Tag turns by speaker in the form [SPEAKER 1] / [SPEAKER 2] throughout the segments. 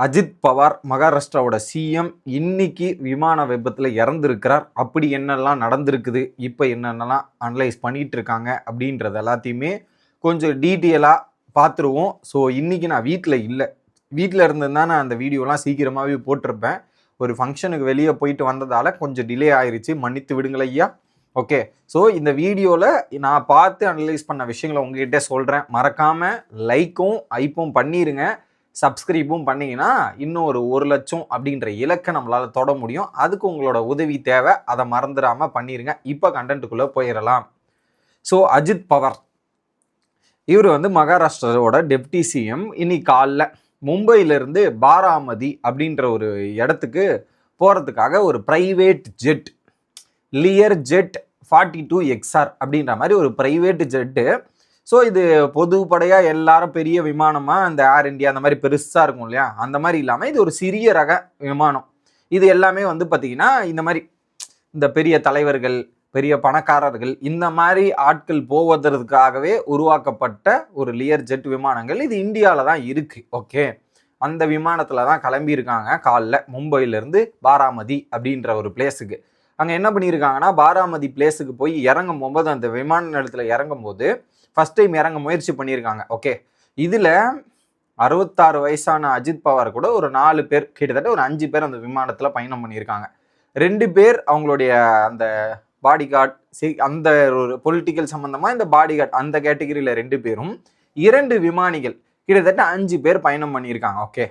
[SPEAKER 1] Ajith Pawar மகாராஷ்டிராவோட CM இன்னைக்கு விமான விபத்தில் இறந்துருக்கிறார். அப்படி என்னெல்லாம் நடந்திருக்குது, இப்போ என்னென்னலாம் அனலைஸ் பண்ணிட்டு இருக்காங்க அப்படின்றது எல்லாத்தையுமே கொஞ்சம் டீட்டெயிலாக பார்த்துருவோம். ஸோ இன்னைக்கு நான் வீட்டில் இருந்திருந்தா நான் அந்த வீடியோலாம் சீக்கிரமாகவே போட்டிருப்பேன். ஒரு ஃபங்க்ஷனுக்கு வெளியே போயிட்டு வந்ததால் கொஞ்சம் டிலே ஆயிடுச்சு, மன்னித்து விடுங்கள் ஐயா. ஓகே, ஸோ இந்த வீடியோவில் நான் பார்த்து அனலைஸ் பண்ண விஷயங்களை உங்ககிட்ட சொல்கிறேன். மறக்காமல் லைக்கும் ஐப்பும் பண்ணிடுங்க. சப்ஸ்கிரைபும் பண்ணிங்கன்னா இன்னும் ஒரு 1 லட்சம் அப்படின்ற இலக்கை நம்மளால் தொட முடியும். அதுக்கு உங்களோட உதவி தேவை, அதை மறந்துடாமல் பண்ணிடுங்க. இப்போ கண்டென்ட்டுக்குள்ளே போயிடலாம். ஸோ அஜித் பவார் இவர் வந்து மகாராஷ்டிராவோட டெப்டி சிஎம். இன்னைக்கு காலைல மும்பையிலேருந்து பாராமதி அப்படின்ற ஒரு இடத்துக்கு போகிறதுக்காக ஒரு private jet, Lear jet 42XR அப்படின்ற மாதிரி ஒரு ப்ரைவேட் ஜெட்டு. ஸோ இது பொதுப்படையாக எல்லாரும் பெரிய விமானமாக அந்த ஏர் இண்டியா அந்த மாதிரி பெருசாக இருக்கும் இல்லையா, அந்த மாதிரி இல்லாமல் இது ஒரு சிறிய ரக விமானம். இது எல்லாமே வந்து பார்த்திங்கன்னா இந்த பெரிய தலைவர்கள், பெரிய பணக்காரர்கள், இந்த மாதிரி ஆட்கள் போவதற்காகவே உருவாக்கப்பட்ட ஒரு லியர் ஜெட் விமானங்கள். இது இந்தியாவில் தான் இருக்குது. ஓகே, அந்த விமானத்தில் தான் கிளம்பியிருக்காங்க காலைல மும்பையிலேருந்து பாராமதி அப்படின்ற ஒரு பிளேஸுக்கு. அங்கே என்ன பண்ணியிருக்காங்கன்னா, பாராமதி பிளேஸுக்கு போய் இறங்கும் போது, அந்த விமான நிலையத்தில் இறங்கும் போது ஃபஸ்ட் டைம் இறங்க முயற்சி பண்ணியிருக்காங்க. ஓகே, இதில் 66 வயசான அஜித் பவார் கூட ஒரு 4 பேர், கிட்டத்தட்ட ஒரு 5 பேர் அந்த விமானத்தில் பயணம் பண்ணியிருக்காங்க. 2 பேர் அவங்களுடைய அந்த பாடி கார்டு, அந்த ஒரு பொலிட்டிக்கல் சம்மந்தமாக இந்த பாடி கார்டு அந்த கேட்டகரியில் 2 பேரும், 2 விமானிகள், கிட்டத்தட்ட 5 பேர் பயணம் பண்ணியிருக்காங்க. ஓகே,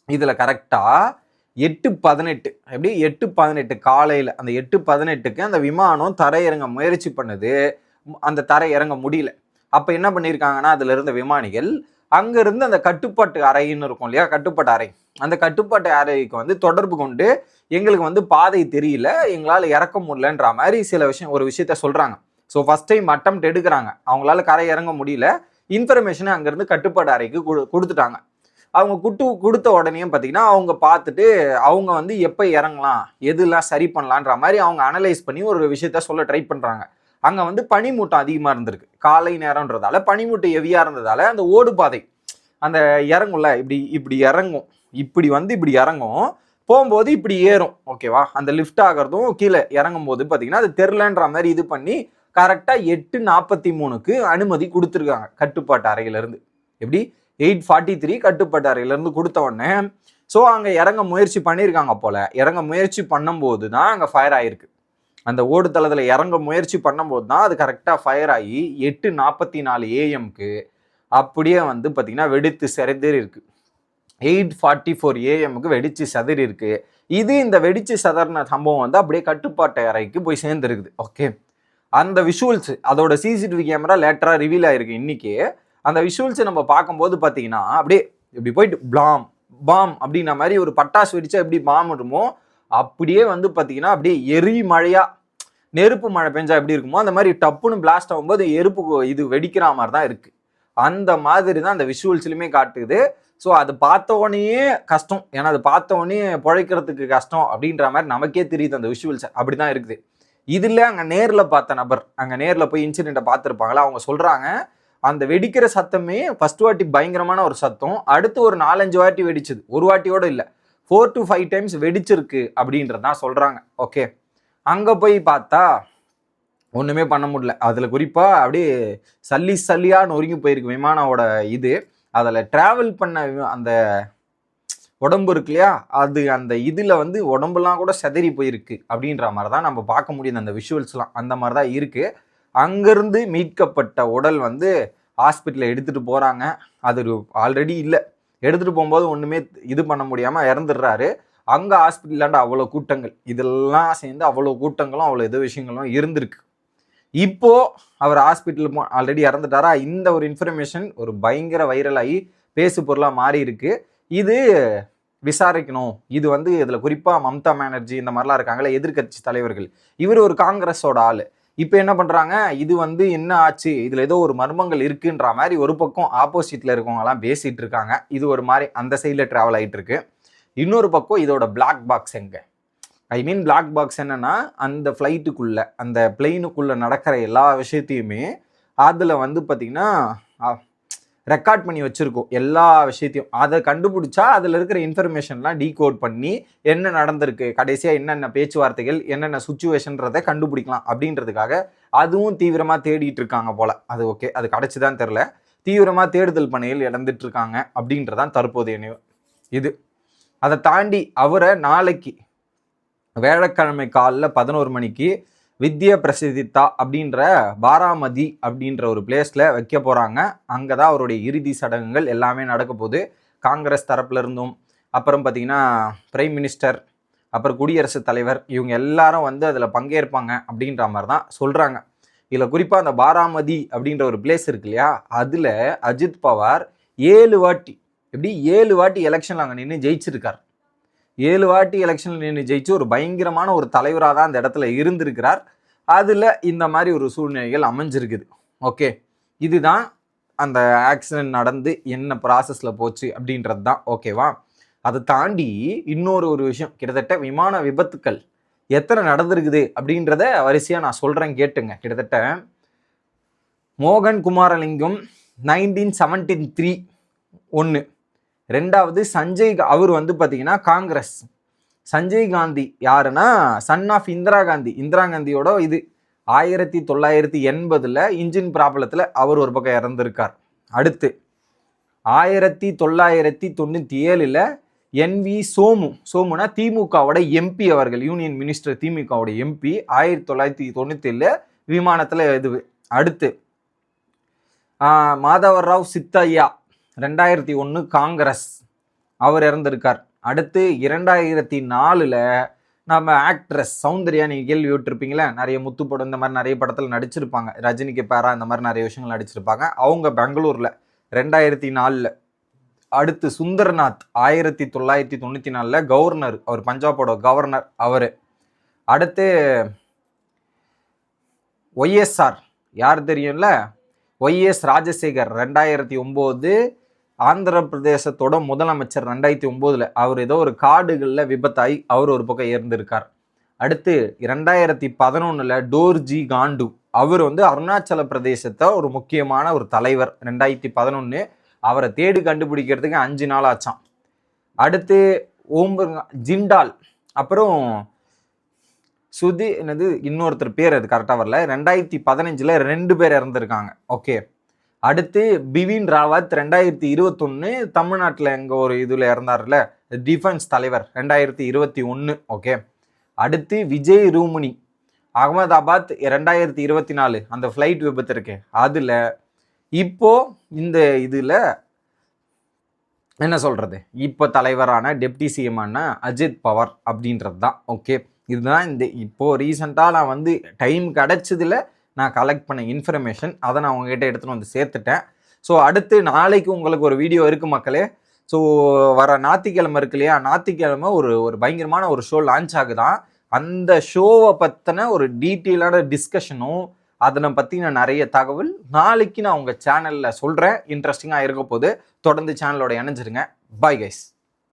[SPEAKER 1] இதில் கரெக்டாக 8:18 எப்படி 8:18 காலையில், அந்த 8:18க்கு அந்த விமானம் தரையிறங்க முயற்சி பண்ணுது. அந்த தரை இறங்க முடியல. அப்போ என்ன பண்ணியிருக்காங்கன்னா, அதில் இருந்த விமானிகள் அங்கேருந்து அந்த கட்டுப்பாட்டு அறைன்னு இருக்கும் இல்லையா, கட்டுப்பாட்டு அறை, அந்த கட்டுப்பாட்டு அறைக்கு வந்து தொடர்பு கொண்டு எங்களுக்கு வந்து பாதை தெரியல, எங்களால் இறக்க முடியலன்ற மாதிரி ஒரு விஷயத்த சொல்கிறாங்க. ஸோ ஃபஸ்ட் டைம் அட்டம்ப்ட் எடுக்கிறாங்க, அவங்களால கரை இறங்க முடியல. இன்ஃபர்மேஷனை அங்கேருந்து கட்டுப்பாட்டு அறைக்கு கொடுத்துட்டாங்க. அவங்க கொடுத்த உடனே பார்த்தீங்கன்னா, அவங்க பார்த்துட்டு அவங்க வந்து எப்போ இறங்கலாம், எதுலாம் சரி பண்ணலான்ற மாதிரி அவங்க அனலைஸ் பண்ணி ஒரு விஷயத்த சொல்ல ட்ரை பண்ணுறாங்க. அங்கே வந்து பனிமூட்டம் அதிகமாக இருந்திருக்கு, காலை நேரம்ன்றதால பனிமூட்டம் ஹெவியாக இருந்ததால அந்த ஓடு பாதை, அந்த இறங்கும்ல, இப்படி இறங்கும், இப்படி இறங்கும், போகும்போது இப்படி ஏறும். ஓகேவா, அந்த லிஃப்ட் ஆகிறதும் கீழே இறங்கும் போது பார்த்தீங்கன்னா அது தெரிலன்ற மாதிரி இது பண்ணி கரெக்டாக 8:43க்கு அனுமதி கொடுத்துருக்காங்க கட்டுப்பாட்டு அறையிலேருந்து. எப்படி 8:43 கட்டுப்பாட்டு அறையிலேருந்து கொடுத்த உடனே ஸோ அங்கே இறங்க முயற்சி பண்ணியிருக்காங்க போல். இறங்க முயற்சி பண்ணும்போது தான் அங்கே ஃபயர் ஆகிருக்கு. அந்த ஓடுதளத்தில் இறங்க முயற்சி பண்ணும்போது தான் அது கரெக்டாக ஃபயர் ஆகி 8:44 AM அப்படியே வந்து பார்த்திங்கன்னா வெடித்து சிதறி இருக்கு. 8:44 AM வெடித்து சிதறி இருக்கு. இந்த வெடித்து சிதறின சம்பவம் வந்து அப்படியே கட்டுப்பாட்டு அறைக்கு போய் சேர்ந்துருக்குது. ஓகே, அந்த விஷுவல்ஸ், அதோட சிசிடிவி கேமரா லேட்டராக ரிவீல் ஆகிருக்கு இன்னைக்கு. அந்த விஷுவல்ஸை நம்ம பார்க்கும்போது பார்த்தீங்கன்னா அப்படியே இப்படி போயிட்டு பாம் அப்படின்ற மாதிரி ஒரு பட்டாசு வெடிச்சா எப்படி பாம் இருக்குமோ அப்படியே வந்து பார்த்தீங்கன்னா அப்படியே எரி மழையாக, நெருப்பு மழை பெஞ்சா எப்படி இருக்குமோ அந்த மாதிரி டப்புன்னு பிளாஸ்ட் ஆகும்போது இது வெடிக்கிற மாதிரி தான் இருக்குது. அந்த மாதிரி தான் அந்த விஷுவல்ஸ்லையுமே காட்டுது. ஸோ அது பார்த்தவொடனே கஷ்டம், ஏன்னா அது பார்த்தவொடனே பிழைக்கிறதுக்கு கஷ்டம் அப்படின்ற மாதிரி நமக்கே தெரியுது அந்த விஷுவல்ஸ். அப்படி தான் இருக்குது. இதில் அங்கே நேரில் பார்த்த நபர், அங்கே நேரில் போய் இன்சிடெண்ட்டை பார்த்துருப்பாங்களா, அவங்க சொல்கிறாங்க அந்த வெடிக்கிற சத்தமே ஃபர்ஸ்ட் வாட்டி பயங்கரமான ஒரு சத்தம், அடுத்து ஒரு 4-5 வாட்டி வெடிச்சது, ஒரு வாட்டியோடு இல்லை, 4 to 5 times வெடிச்சிருக்கு அப்படின்றதான் சொல்கிறாங்க. ஓகே, அங்கே போய் பார்த்தா ஒன்றுமே பண்ண முடியல. அதில் குறிப்பாக அப்படியே சல்லியாக நொறுங்கி போயிருக்கு விமானோட இது. அதில் ட்ராவல் பண்ண அந்த உடம்பு இருக்கு இல்லையா, அது அந்த இதில் வந்து உடம்புலாம் கூட செதறி போயிருக்கு அப்படின்ற மாதிரி தான் நம்ம பார்க்க முடியுது. அந்த விஷுவல்ஸ்லாம் அந்த மாதிரி தான் இருக்குது. அங்கேருந்து மீட்கப்பட்ட உடல் வந்து ஹாஸ்பிட்டலில் எடுத்துகிட்டு போகிறாங்க. அது ஆல்ரெடி இல்லை, எடுத்துகிட்டு போகும்போது ஒன்றுமே இது பண்ண முடியாமல் இறந்துடுறாரு. அங்கே ஹாஸ்பிட்டலாண்ட அவ்வளோ கூட்டங்கள், இதெல்லாம் சேர்ந்து அவ்வளோ கூட்டங்களும் அவ்வளோ எதோ விஷயங்களும் இருந்திருக்கு. இப்போது அவர் ஹாஸ்பிட்டல் ஆல்ரெடி இறந்துட்டாரா, இந்த ஒரு இன்ஃபர்மேஷன் ஒரு பயங்கர வைரலாகி பேசு பொருளாக மாறி இருக்கு. இது விசாரிக்கணும். இது வந்து இதில் குறிப்பாக மம்தா பானர்ஜி இந்த மாதிரிலாம் இருக்காங்களே எதிர்கட்சி தலைவர்கள், இவர் ஒரு காங்கிரஸோட ஆள். இப்போ என்ன பண்ணுறாங்க, இது வந்து என்ன ஆச்சு, இதில் ஏதோ ஒரு மர்மங்கள் இருக்குன்ற மாதிரி ஒரு பக்கம் ஆப்போசிட்டில் இருக்கவங்கலாம் பேசிகிட்டு இருக்காங்க. இது ஒரு மாதிரி அந்த சைடில் ட்ராவல் ஆகிட்டு இருக்கு. இன்னொரு பக்கம் இதோட பிளாக் பாக்ஸ் எங்கே, பிளாக் பாக்ஸ் என்னன்னா, அந்த ஃப்ளைட்டுக்குள்ளே, அந்த பிளெயினுக்குள்ளே நடக்கிற எல்லா விஷயத்தையுமே அதில் வந்து பார்த்திங்கன்னா ரெக்கார்ட் பண்ணி வச்சுருக்கோம் எல்லா விஷயத்தையும். அதை கண்டுபிடிச்சா அதில் இருக்கிற இன்ஃபர்மேஷன்லாம் டீகோட் பண்ணி என்ன நடந்திருக்கு, கடைசியாக என்னென்ன பேச்சுவார்த்தைகள், என்னென்ன சுச்சுவேஷன்றதை கண்டுபிடிக்கலாம் அப்படின்றதுக்காக அதுவும் தீவிரமாக தேடிட்டு இருக்காங்க போல். அது ஓகே, அது கிடச்சிதான் தெரில. தீவிரமாக தேடுதல் பணியில் இழந்துட்டு இருக்காங்க அப்படின்றதான் தற்போதைய இது. அதை தாண்டி அவரை நாளைக்கு வியாழக்கிழமை காலைல 11 மணிக்கு வித்யா பிரசித்திதா அப்படின்ற பாராமதி அப்படின்ற ஒரு பிளேஸில் வைக்க போகிறாங்க. அங்கே தான் அவருடைய இறுதி சடங்குகள் எல்லாமே நடக்க போகுது. காங்கிரஸ் தரப்புல இருந்தும், அப்புறம் பார்த்தீங்கன்னா பிரைம் மினிஸ்டர், அப்புறம் குடியரசுத் தலைவர், இவங்க எல்லாரும் வந்து அதில் பங்கேற்பாங்க அப்படின்ற மாதிரி தான் சொல்கிறாங்க. இதில் குறிப்பாக அந்த பாராமதி அப்படின்ற ஒரு பிளேஸ் இருக்கு இல்லையா, அதில் அஜித் பவார் 7 வாட்டி எலெக்ஷனில் அங்கே நின்று ஜெயிச்சிருக்கார். 7 வாட்டி எலெக்ஷனில் நின்று ஜெயிச்சு ஒரு பயங்கரமான ஒரு தலைவராக தான் அந்த இடத்துல இருந்திருக்கிறார். அதில் இந்த மாதிரி ஒரு சூழ்நிலைகள் அமைஞ்சிருக்குது. ஓகே, இதுதான் அந்த ஆக்சிடென்ட் நடந்து என்ன ப்ராசஸில் போச்சு அப்படின்றது தான். ஓகேவா? அதை தாண்டி இன்னொரு விஷயம், கிட்டத்தட்ட விமான விபத்துக்கள் எத்தனை நடந்திருக்குது அப்படின்றத வரிசையாக நான் சொல்கிறேன் கேட்டுங்க. கிட்டத்தட்ட மோகன் குமாரலிங்கம் 1973 1, ரெண்டாவது சஞ்சய், அவர் வந்து பார்த்தீங்கன்னா காங்கிரஸ். சஞ்சய் காந்தி யாருன்னா சன் ஆஃப் இந்திரா காந்தியோட இது 1980 இன்ஜின் ப்ராப்ளத்தில் அவர் ஒரு பக்கம் இறந்திருக்கார். அடுத்து 1997 NV சோமுனா திமுகவோட எம்பி அவர்கள், யூனியன் மினிஸ்டர் திமுகவோட எம்பி 1997 விமானத்தில் இது. அடுத்து மாதவர் ராவ் சித்தையா 2001 காங்கிரஸ், அவர் இறந்திருக்கார். அடுத்து 2004 நம்ம ஆக்ட்ரஸ் சௌந்தர்யா, நீங்கள் கேள்வி விட்டுருப்பீங்களே, நிறைய முத்து படம் இந்த மாதிரி நிறைய படத்தில் நடிச்சிருப்பாங்க, ரஜினிக்கு பேரா இந்த மாதிரி நிறைய விஷயங்கள் நடிச்சிருப்பாங்க. அவங்க பெங்களூரில் 2004. அடுத்து சுந்தர்நாத் 1994 கவர்னர், அவர் பஞ்சாபோட கவர்னர் அவர். அடுத்து ஒய்எஸ்ஆர் யார் தெரியும்ல, ஒய்எஸ் ராஜசேகர் 2009 ஆந்திர பிரதேசத்தோட முதலமைச்சர் 2009 அவர் ஏதோ ஒரு காடுகளில் விபத்தாகி அவர் ஒரு பக்கம் இறந்திருக்கார். அடுத்து 2011 டோர்ஜி காண்டு, அவர் வந்து அருணாச்சல பிரதேசத்தை ஒரு முக்கியமான ஒரு தலைவர். 2011 அவரை தேடி கண்டுபிடிக்கிறதுக்கு 5 நாள் ஆச்சான். அடுத்து ஜிண்டால், அப்புறம் இன்னொருத்தர் பேர் அது கரெக்டாக வரல, 2015 2 பேர் இறந்துருக்காங்க. ஓகே. அடுத்து பிபின் ராவத் 2021 தமிழ்நாட்டில் எங்கள் ஒரு இதில் இறந்தார்ல, டிஃபென்ஸ் தலைவர் 2021. ஓகே. அடுத்து விஜய் ரூமணி அகமதாபாத் 2024 அந்த ஃப்ளைட் விபத்து இருக்கு, அதில் இப்போ இந்த இதில் என்ன சொல்கிறது, இப்போ தலைவரான டெப்டி சிஎம்மான அஜித் பவார் அப்படின்றது தான். ஓகே, இதுதான் இந்த இப்போது ரீசெண்டாக நான் வந்து டைம் கிடச்சதில் நான் கலெக்ட் பண்ண இன்ஃபர்மேஷன், அதை நான் உங்ககிட்ட எடுத்துகிட்டு வந்து சேர்த்துட்டேன். ஸோ அடுத்து நாளைக்கு உங்களுக்கு ஒரு வீடியோ இருக்குது மக்களே. ஸோ வர ஞாயிற்றுக்கிழமை இருக்கு இல்லையா, ஞாயிற்றுக்கிழமை ஒரு பயங்கரமான ஒரு ஷோ லான்ச் ஆகுதான். அந்த ஷோவை பற்றின ஒரு டீட்டெயிலான டிஸ்கஷனும் அதனை பற்றின நிறைய தகவல் நாளைக்கு நான் உங்கள் சேனலில் சொல்கிறேன். இன்ட்ரெஸ்டிங்காக இருக்க போது தொடர்ந்து சேனலோட இணைஞ்சிருங்க. Bye guys.